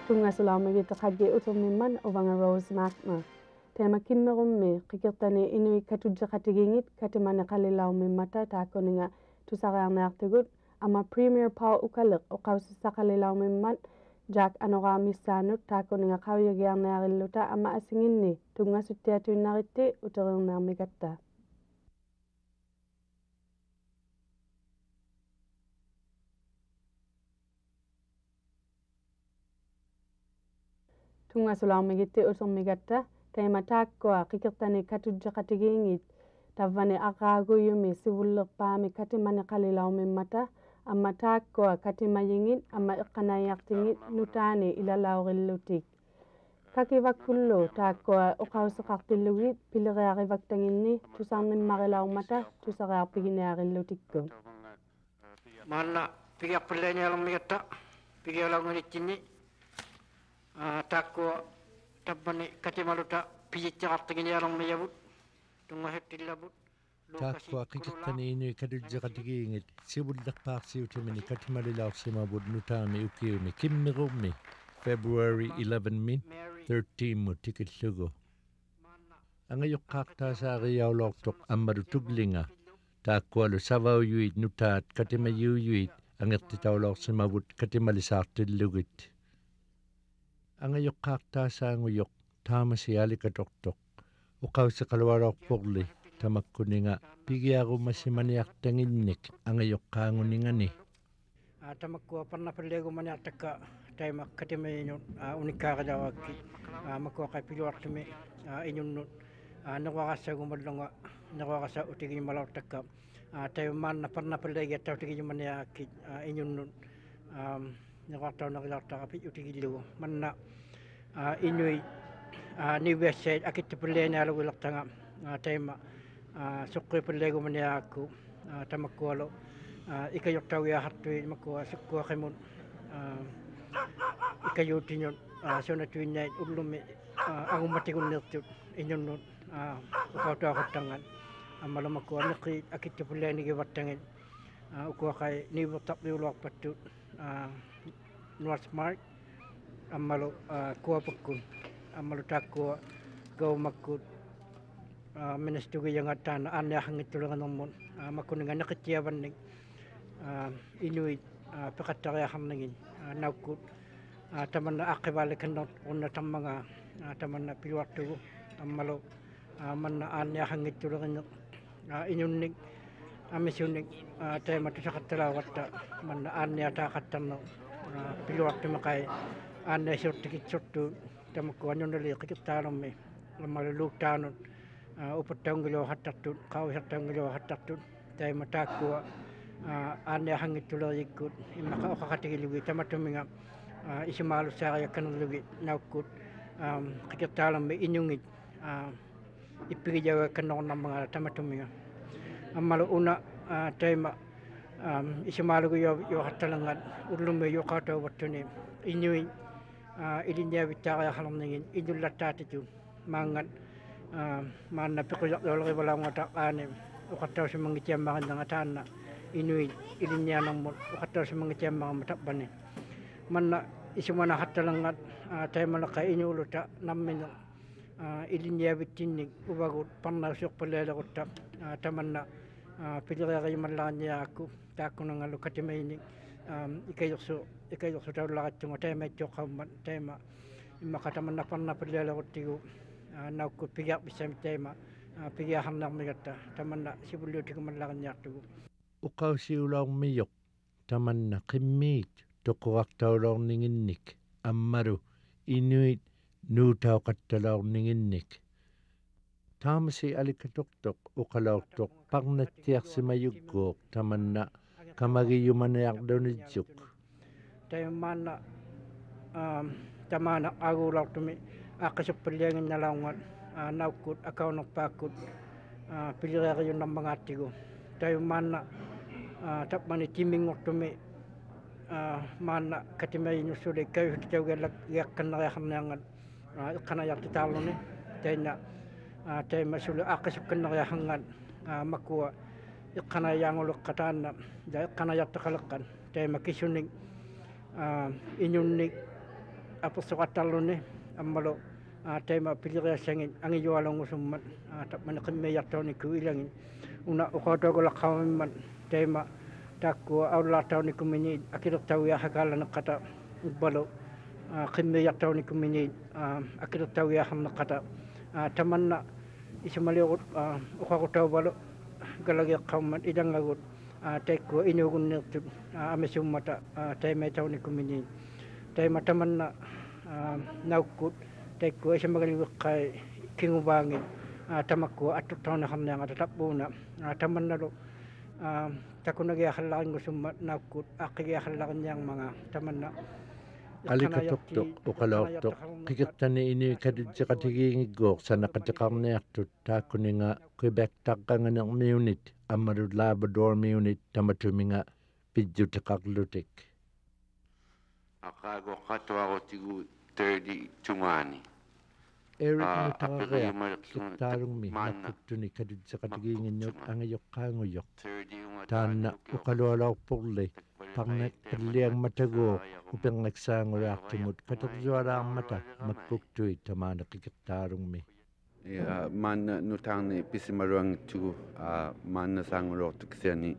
Tunga sulaume takage utumimman ovanga Rose Magna. Tema kimmerummi qikirtani inui katujaqatigingit katimane qalilaumimmata taakoninga tusariarniartugut ama Premier Paul ukaliq uqawsisaqalilaumimmat Jack anoraamissaanut taakoninga qawyagiarniarilluta ama asinginni tungasuttiatuinnaritti uterirnermigatta. Tungasulaummigitti utermigatta teema taakkoa qikirtani katujaqatigingit tavvani aqaaguyumi sivullerpaami katimani qalilaumimmata amma taakkoa katimayingit amma iqqanayartingit nutaani ilalaurillutik. Kakivakkullu taakkoa uqawseqartillugit piliqiarivaktanginni tusarnimmarilaumata tusariarpiginiarillutikku. Maanna pigiaqpilleenialummigatta pigialaunganittinni taakkoa tabbani katimaluta pijittiqartiginialummayavut tungahettillabut taakkoa qikirtani inui katujaqatigingit sivullerpaarsiutimini katimalilausimavut nutaami ukiumi kimmirummi February 11 min 13 mu tikillugu angayoqqaartaasaariaulortoq ammadu tuglinga taakkualu savauyuit nutaat katimayuuyuit angertitaulorsimavut katimalisaartillugit angayoqqaartaasaanguyoq taamasialikatortoq uqawsiqalualorporli tamakkuninga pigiarumassimaniartanginnik angayoqqaanguningani tamakkua parnapalleegumaniartakka taima katimayinut unikkaaqilawakki makkuaqai piluartumi inunnut neruaqassagumallunga neruaqassa utigimalortakka taima maanna parnapalleegiatta utigimaniaakki inunnut neruartaunerilartaqapi utigillugu manna inui niuviassaid akittapalleenialugilertanga taima suqqiipalleegumaniaakku tamakkualu ikayortauiahartui makkua sukkuaqimun ikayuutinnut sonatuinnait ullumi agummatigunnirtut inunnut uqautuaquttangan ammalu makkua neqqiit akittapalleenigivartangit ukuaqai niuvertarpiuluarpattut Northmark ammalu kuapakkun ammalu taakkua gaumakkut ministugiyangattaana aanniarrangittuluqanermun makkuninga neqittiavannik inuit peqattariarnagin naukkut tamanna aaqqivaalikannert qunnatarmanga tamanna piluartugu ammalu manna aanniarrangittuluqinneq inunnik amisunnik taima tusaqattalaawatta manna aanniataaqattarneq piluartumeqai aanniasurtikitsortuut tamakku annunali qikittaalummi ammalu luuttaanut upattaungiloohattartut qaawisartaungiloohattartut taima taakkua aanniarrangittulerikkut immaqa oqaqatigilugi tamattuminga isimaalussaariakkanerlugi naukkut qikittaalummi inungit ippigijauakkannerunarmanga tamattuminga ammalu una taima isimaalugu yoqattalangat ullumi yoqautauvattuni inui ilinniavittaariarnerngin inullattaatitut maangat maanna piquyaqyolerivalauнгата aani uqattausimangitiammaqinnanga taanna inuit ilinnianermut uqattausimangitiammaramma tappani manna isumanaqattalangat taimalaqa inuuluta nammine ilinniavittinnik uvagut parnausiorpaleelerutta tamanna pileriarimallaqanniaakku taakkunangallu katimayinnik ikayersu taullaqattunga taimaittuoqqaummat taima immaqa tamanna parnapaleeleruttigu naukkut pigiarpissamit taima pigiarnermigatta tamanna sivulluutikumallaqanniartugu uqausiulaummiyoq tamanna qimmiit toqqorartaulorninginnik ammalu inuit nuutauqattalaorninginnik taamasi alikatortoq uqalaortoq parnattiarsimayukkuuq tamanna kamagiyumaniarlunitsuk taimmaanna tamaana aguulaortumi aaqqisuppallianginnalaungat naukkut akaunerpaakkut pileriariunnarmangaattigu taimmaanna tappani timmingortumi maanna katimayinussuli kayuhutitaugiaqqanneriarnerniangat iqqanajartitaarluni tainna taima suli aaqqisukkanneriarrangat makkua iqqanajaanguleqqataanna ja iqqanajartaqaleqqan taima kisunnik inunnik apostokatalluni ammalo tema pilireasangin angijualongusummat tapmanaqimmiartauniku ilangin una uqautogolaqawimmat tema takkua aullartaunikumini akilertawiahakaalanaqata ubbalo qimmiartaunikumini akilertawiaharnaqata tamanna isumaliugut uqaqutauvalo galagiaqqaummat ilangagut takkua inuugunniirtut amisummata taimaitaunikumini taima tamanna naukkut takkua isamagaliwiqqai kinguvangin tamakkua attutaunaqarnianga tatappuuna tamannalu takunagiaqallaqingusummat naukkut aqqigiaqallaqinniarmanga tamanna Alikatoktok uqalaortoq qikertani ini kadutseqatigiingigguuq sanaqatiqarniartut taakkuninga Quebec taqqanganermiunit ammalut Labrador-miunit tamatuminga pidjuteqarlutik aqaagoqqatuarotigu 30 tungaani Eric nutaqareaq kittaalungmi nakkuttuni kadutseqatigiinginniut angajoqqaangujoq taanna uqalualaorpurli parnak alliangmataguuq upenngaksaangulaartumut katersualaarmata makkuktuit tamaana qikertaalungmi maanna nutaarni pisimaruangittugu maanna saangulortuksiani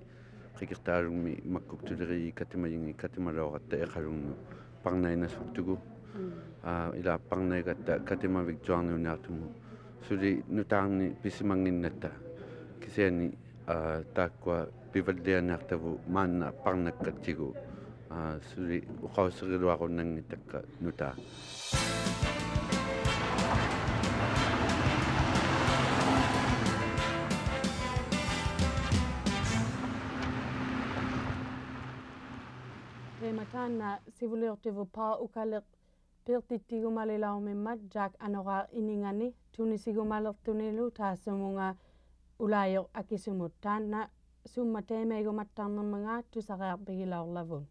qikertaalungmi makkuktuleri katimayingi katimalooratta eqalungnu parnainasuktugu ila parnaigatta katimavik juarniunaartumu suli nutaarni pisimanginnatta kisiani taakkua pivallianaartavu maanna parnakkatigu suli uqausseriluarunnangittakka nutaa Matana sivuliortivu pa ukaleq pirtittigumalilaumimmat Jack anora iningani tunisigumalertunilu taassumunga ulayoq akisumut taanna summa teemeigumattarnermanga tusaqaarpigilaorlavun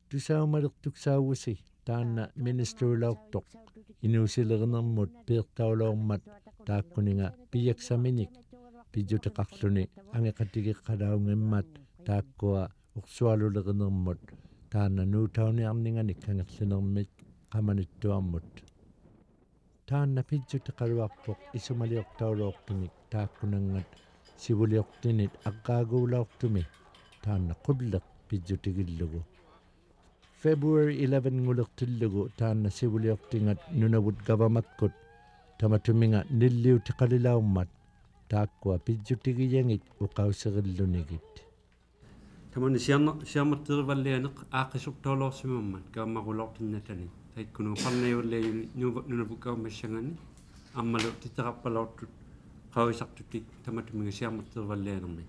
tusaumalertuksaawusi taanna ministerilaortoq inuusilerinermut piirtaulaormat taakkuninga piyaksaminik pijjuteqarluni angeqatigiqqalaungimmat taakkua uqsualulerinermut taanna nuutauniarninganik kangerlinermit qamanittuarmut taanna pijjuteqaluarpoq isumaliortauluortumik taakkunangat sivuliortinit aqqaaguulaortumi taanna qulleq pijjutigillugu February 11 ngulertillugu taanna sivuliortingat nunavut gavamakkut tamatuminga nilliutiqalilaummat taakkua pijjutigiyangit uqauserillunigit Taman siamarterivallianeq aaqisuktaulorsimammat kaammarulortinnatani taikkunu qarnayullayuni nunavukaumassangani ammalu titaqappalortut qawisartutik tamatuminga siamarterivallianermi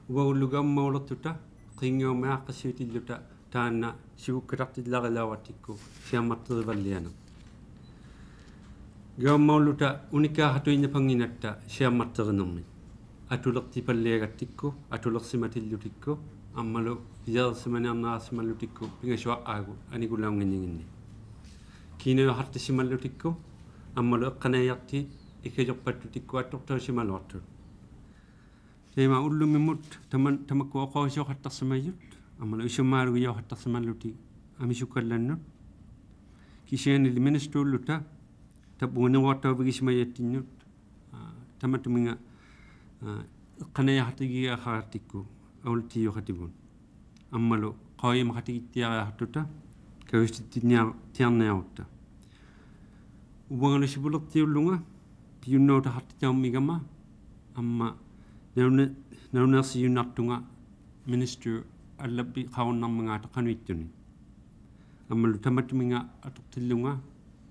uvaullugaammaulortuta qingiumaaqqissiutilluta taanna sivukkatartillarilaawattikku siamarterivallianeq gaammaulluta unikaaxatuinnapannginatta siamarterinermi atulertipalliagattikku atulersimatillutikku ammalu ilersimaniarnaarsimallutikku pingasuaqaagu anikulaunginniginni kiinayohartissimallutikku ammalu eqqanayarti ikajorpattutikku attortausimaluartut teema ullumimmut tamakku oqoisuoqattarsimayyut ammalu isumaalugiyoqattarsimalluti amisukallannut kisianili ministuulluta tapunguneruattauvigismayattinnut tamatuminga eqqanayahartigiaqaartikku aultiyuqatibun ammalu qauyimaqatigittiariartuta kawistittiarniarutta uvangalusipulertiullunga piyunnautahartitaumigama amma naunersiyunnartunga minister allappi qaunarmangaata qanuittuni ammalu tamatuminga atortillunga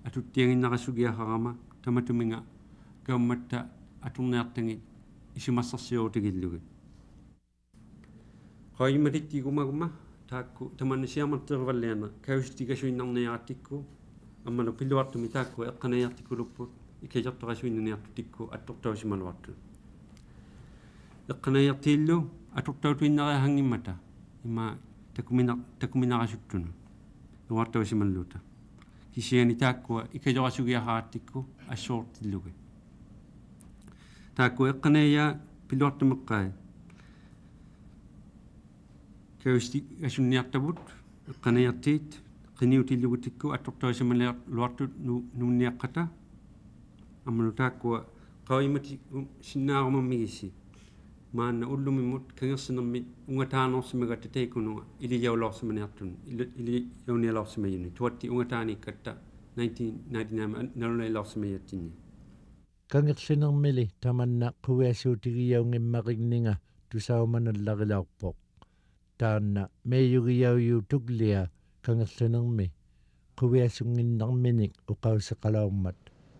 atuttianginnarasugiaqarama tamatuminga kaummatta aturniartangit isimassarsiuutigillugit qaimatittigumaguма taakku tamanna siamarterivalliana kawustigasuinnarniarattikku ammalu pilluartumi taakku eqqanayartikulupput ikajartorasuinnuniartutikku attortausimaluartu eqqanayartiillu atortautuinnariahangimmata ima takuminarasuttunu nuartausimalluuta kisiani taakkua ikajorasugiaqarattikku assuortillugi taakku eqqanaya piluartumeqqai kawsti asunniartavut eqqanayartiit qiniutillugutikku attortoisimaler luartut nuunniaqqata amanu taakkua qaimati sinnaarumamigisi maanna ullumimut kangersinermit ungataanorsimagat taikunuga ilijaulorsimaniartun ilijaunialorsimayuni tuatti ungataaniikkatta 1999 nalunailorsimiattinni kangersinermili tamanna quviasuutigiyaungimmaqignninga tusaumanallarilaarpoq taanna meeyugiyauyuu tuklia kangersinermi quviasunginnarminik uqauseqalaummat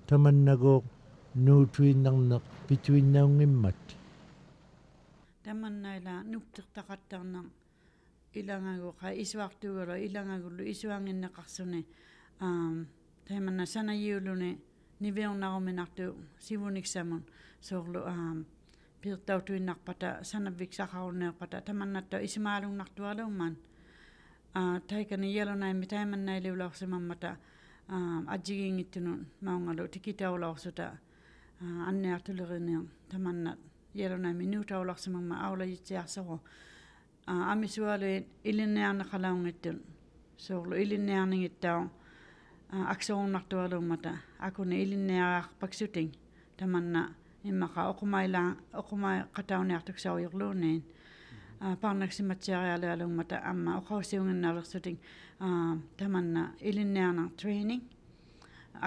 tamannagoo nuutuinnarneq pituinnaungimmat tamannaila nuktertaqattarna ilangagu qa isuartugalo ilangagullu isuanginneqarsuni tamanna sanayiuluni niveornaruminartu sivuniksamun soorlu pirtautuinnarpata sanaviksaqarunneerpata tamannatta isimaalungnartualumman taikani yalonaimi tamannailiulorsimammata ajigingittunun maungalu tikitaulorsuta anniartulerinier tamanna yalonaimi nuutaulorsimamma aulajitsiarsoro amisualuin ilinniarneqalaungittun soorlu ilinniarningittau aksorunnartualummata akuni ilinniararpaksuting tamanna immaqa oqumai qatauniartuksauyorluuniin parnaksimatsiarialualummata amma oqausiunginnaalersuting tamanna ilinniarnar training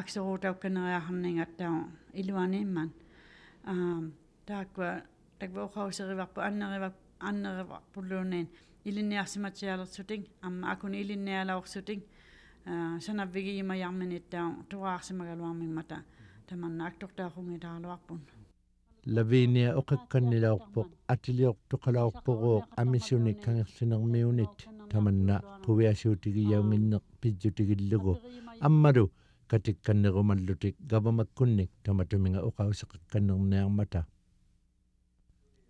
aksoruutaukkaneriarningattau iluaniimman taakwa oqauserivarpu annerivaqpulluuniin ilinniarsimatsialersuting amma akuni ilinnialaorsuting sanavvigiimajarminittau tuaarsimagaluarmimmata tamanna aktortaaqungitaaluarpun Lavinia oqakkannilaorpoq atiliortuqalaorporuoq amisuni kangersinermiunit tamanna quviasuutigiyaunginneq pijjutigillugu ammalu katikkannerumallutik gavamakkunnik tamatuminga uqauseqakkannerniarmata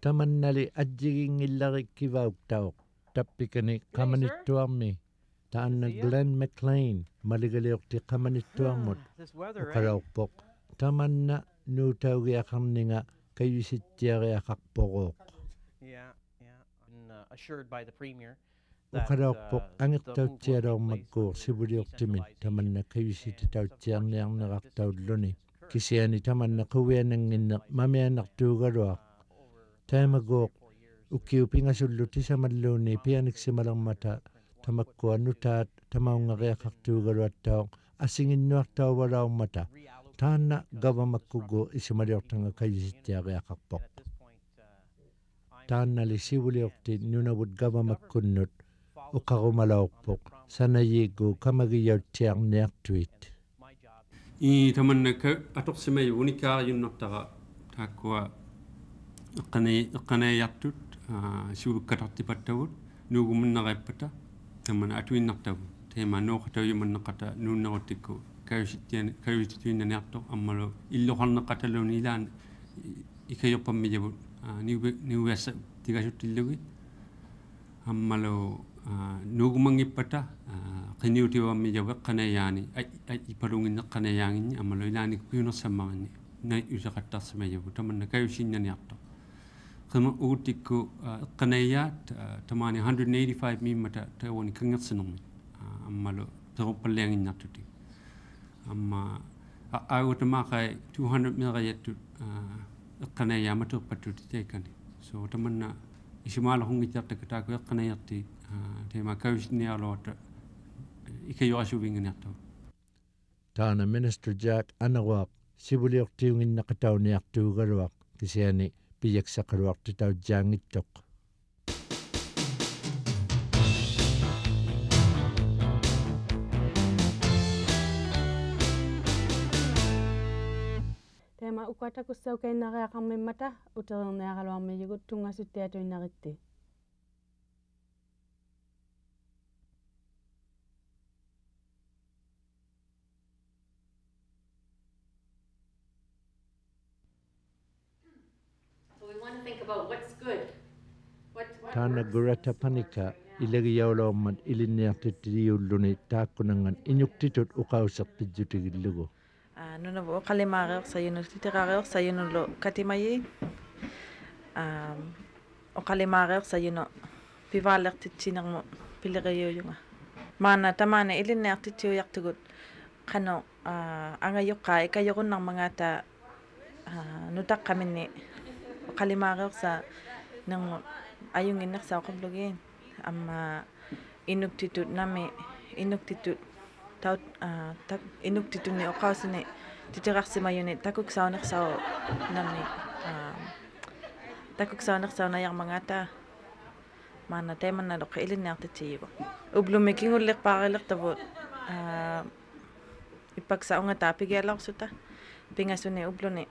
tamannali ajjigingillarikkivauktaoq tappikani qamanittuarmi taanna Glenn McLean maligaliorti qamanittuarmut uqalaorpoq tamanna nuutaugiaqarninga kayusittiariaqarporuoq uqalaorpoq angertautsialormakkuur sivuliortimit tamanna kayusititautsiarniarnerartaulluni kisiani tamanna quviananginneq mamianartuugaluaq taimagooq ukkiupingasullu tisamalluuni pianiksimalermata tamakkua nutaat tamaungariaqartuugaluattauq asinginnuartauvalaurmata taanna gavamakkugu isimaliortanga kayusittiariaqarpoq taannali sivuliorti nunavut gavamakkunnut uqarumalaorpoq sanayiiggu kamagiyautsiarniartuit tamanna atorsimay unikaariunnartara taakkua eqqanayaartut siulukkatartipattavut nuugumunnereppata tamanna atuinnartavu teema nooqatauyumanneqata nuunneruttikku kayusittuinnaniarto ammalu illoqarneqataluni ilaan ikayoppammijavut niuviassa tigasuttillugi ammalu nuugumangippata qiniutivammijava eqqanayaani ipalunginneqqanayaanginni ammalu ilaani piunersammaranni nai useqattarsimajavu tamanna kayusinnaniarto qima uuttikku eqqanayaat tamani 185 mimmata tawani kangersinermi ammalu teruppallianginnartutik amma aagutamaaqai 200 merayattut eqqanayaamaterpattuti teikani so tamanna isimaalahungitjartakka taaku eqqanayarti teema kayusnialuata ikayorasuvinganiartavu taana Minister Jack Anawaaq sivuliortiunginnaqatauniartuugaluaq kisiani piyaksaqaluartitaujaangittoq Tema ukatakussaukainariaqarmimmata uteriorniaqaluarmiyigut tungasuttiatuinnaritti taana Gurata Panika ilagiyaulormat ilinniartittiliulluni taakkunangan inuktitut uqauserpijjutigillugu nunavu qalimaaqeq sayunu titiqaaqeq sayunullu katimayi oqalimaaqeq sayunu pivaaleqtitsinermu piliqiyuujunga Maana tamana ilinneartitiuyartugut qano angayuqqa ikayoqunnarmangata nutaqqaminni qalimaareersa nermu ayunginnersaa qablugiin amma inuktitut nami inuktitut taut inuktituni oqausini titiqarsimayuni takuksaunersau nami takuksaunersaunayarmangata maana teemannaloq ilinneartitiigu ublumi kingulliqpaarillertavut ipaksaungataa pigialarsuta pingasuni ubluni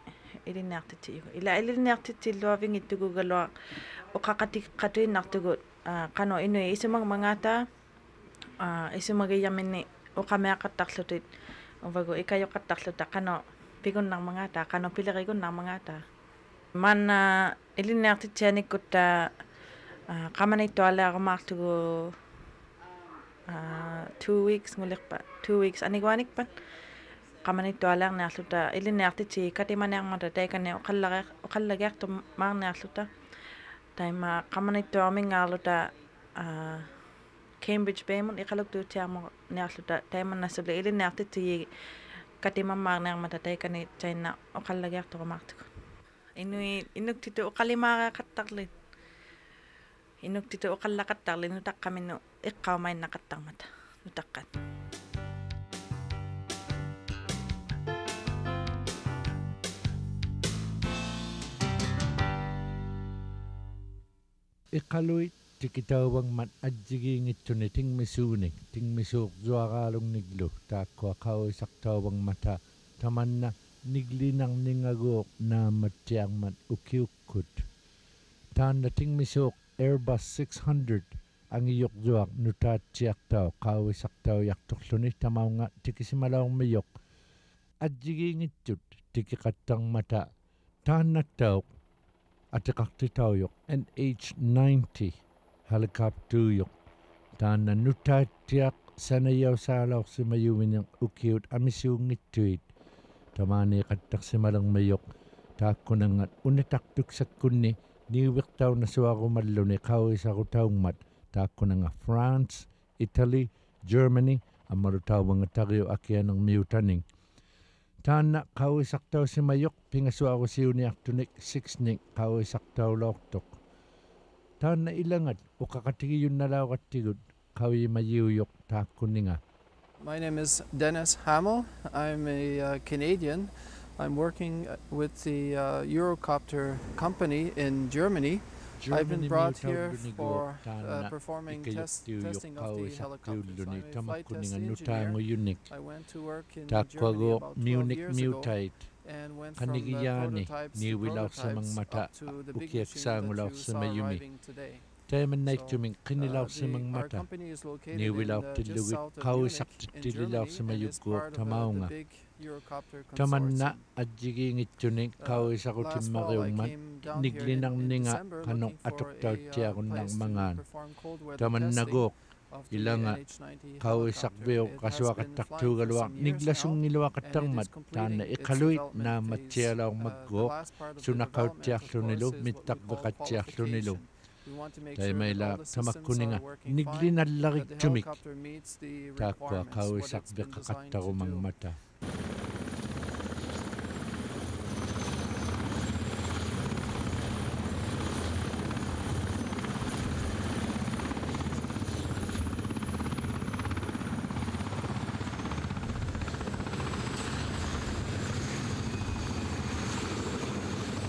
ilinneartitiigu ila ilinneartitilluavingittugugalua oqaqatiqqatuinnartugut qano inui isumangmangata isumagiyamini oqameaqattarlutit uvagu ikayoqattarluta qano pigunnarmangata qano pilerigunarmangata maana ilinneartitianikkutta qamanittualearumaartugu 2 weeks ngulirpa 2 weeks aniguanikpan qamanittualearniarluta ilinneartiti katimanearmata taikane oqallagiartu maarniarluta taima qamanittuarmingaarluta Cambridge Baymun iqaluktuutiarmo niarluta taimannassuli ilinneartiti katimammaarniarmata taikani tainna oqallagiarturumaartugu inuktitu oqalimaaqaqattarlit inuktitu oqallaqattarli nutaqqaminu iqqaumainaqattarmata nutaqqat Iqaluit tikitauwangmat ajjigiingittuni tingmisuuq zuaqaalungnigglu taakkua qauisaqtauwangmata tamanna niglinarningaguuq naammattiarmat ukiukkut taanna tingmisuuq Airbus 600 angiyuqzuaq nutaatsiartau qauisaqtauyartorluni tamaunga tikisimalaormiyoq ajjigiingittut tikiqattarmata taannattauq atiqartitauyoq NH90 helicopteruyuq taanna nutaattiaq sanayausaalorsimayuviniq ukiut amisuungittuit tamaaniqattarsimalermiyoq taakkunangat unitartuksakkunni niuviqtaunasuarumalluni qauisarutaungmat taakkunanga France, Italy, Germany ammalutauwangatariu akianermiutaning taanna qauisartausimayoq pingasuarusiuniartunik 6nik qauisartaulortoq taanna ilangat uqaqatigiyunnalauqattigut qawimayiuyoq taakkunninga. My name is Dennis Hamill. I'm a Canadian. I'm working with the Eurocopter company in Germany. I've been brought here for performing testing of the helicopters. I'm a flight test engineer. I went to work in Germany about 12 years ago and went from the prototypes to prototypes up to the big machine that you saw arriving today. Taimannaittumin qinilaorsimangmata niuvilaortillugit qauisartittililaaorsimayukkuuq tamaunga tamanna ajjigiingittunik qauisaqutimmariummat niglinarninga qanoq atoqtautiarunnarmangaan tamannaguuq ilanga qauisarviuq qasuaqattartuugaluaq niglasungiluaqattarmat taanna iqaluit naammatsialaormakkuuq sunaqautiarlunilu mittaqveqatsiarlunilu taimaila tamakkuninga niglinallariktumik taakkua qauisarviqaqattarumangmata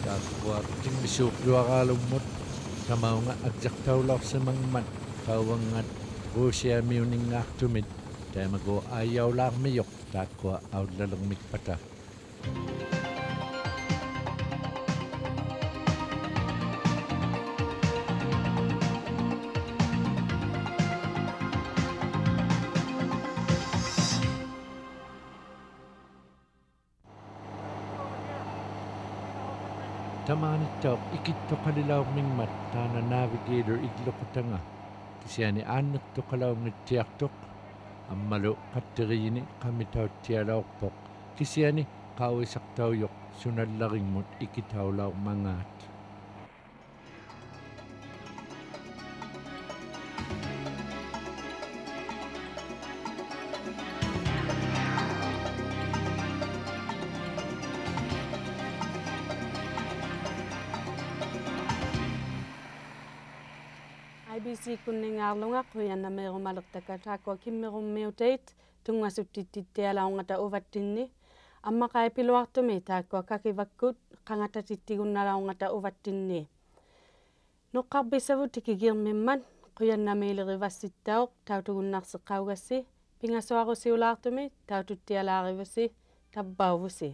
taakkua tingmisuuqluaqaalummut tamaunga agjartaulorsimangmat qauwangat ruusiamiuningaartumit taamagu aayaulaarmiyoq taakkua aullalermikpata tamaanittauq ikittoqalilaurmingmat taana navigator igluqutanga kisiani aannertoqalaungittiartoq ammalu qatteriini qamitautsialaorpoq kisiani qauisartauyoq sunallaringmut ikitaulaurmangaat pisikunningaarlunga quyannameerumalertaka taakua kimmerummiuteit tungasuttittittialaungata uvattinni ammaqai piluartumi taakkua kakivakkut qangatatittigunalaungata uvattinni noqqarpisavut tikigirmimman quyannameelerivassittauq tautugunnarseqqaugassi pingasuarusiulaartumi taututtialaarivusi tabbauvusi